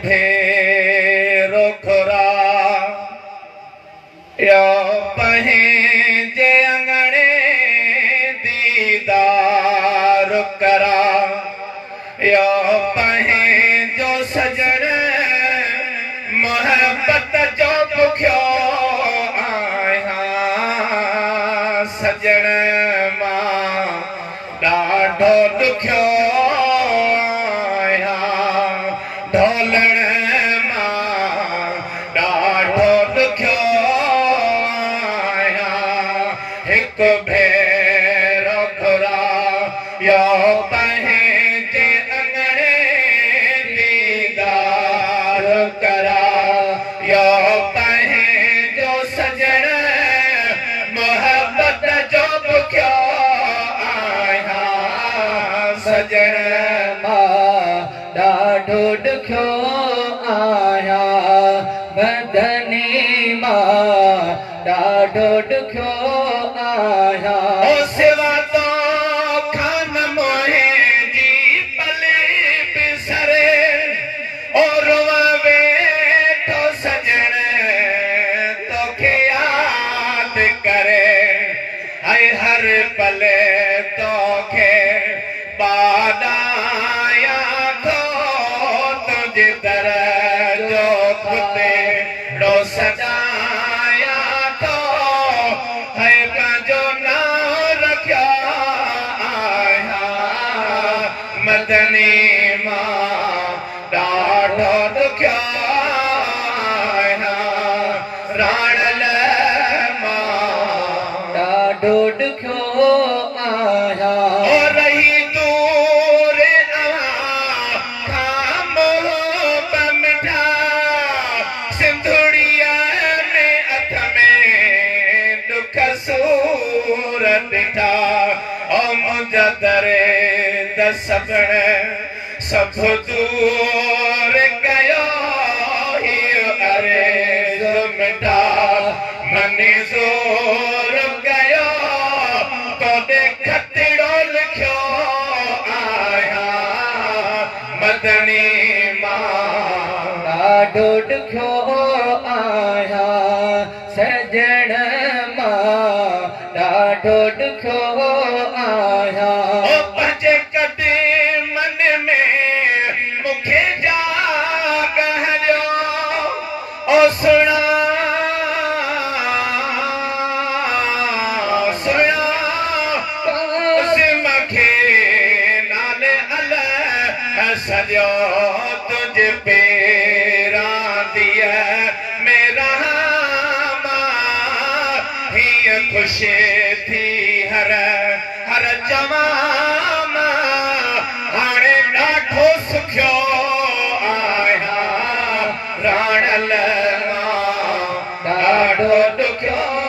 भेरो खुरा यो पंहिंजे अंगणे दीदार करा यो पंहिंजो सजण मोहब्बत जो बुखियो आहियां सजण मां ॾाढो ॾुखियो ढोलण मां ॾाढो ॾुखियो आहियां हिकु भेरो घुरा यो पंहिंजे अंगणे दीदार करा यो पंहिंजो सजण मोहब्बत जो बुखियो आहियां सजण ॾाढो ॾुखियो आहियां बदनी मां ॾाढो ॾुखियो आहियां सिवा तो खान मोहे जी पले बिसरे और वेठो सजण तोखे यादि करे ऐं हर पले तोखे बाॾाया जो खुदे रो सजाया तो है पंहिंजो नाम रखिया आहियां मदनी मां ॾाढो ॾुखियो आहियां राणल मां ॾाढो ॾुखियो आहियां रही दूर सिंधुड़िया में अथ में दुख सूर ॾिठा ओ मुंहिंजा दरे दसण सभु दूर कयो हीउ अरे मिठा मनी ज़ोर कयो तोॾे खतड़ो लिखियो आहियां मदनी ॾाढो ॾुखियो आहियां सजण मां ॾाढो ॾुखियो आहियां पंहिंजे कॾहिं मन में मूंखे जाग हलियो ओ सुणा सुणा मूंखे नाले अलाह सॼो तुंहिंजे मेरा हीअ ख़ुशी थी हर हर जवान हाणे ॾाढो सुखियो आहियां राणल मां ॾाढो ॾुखियो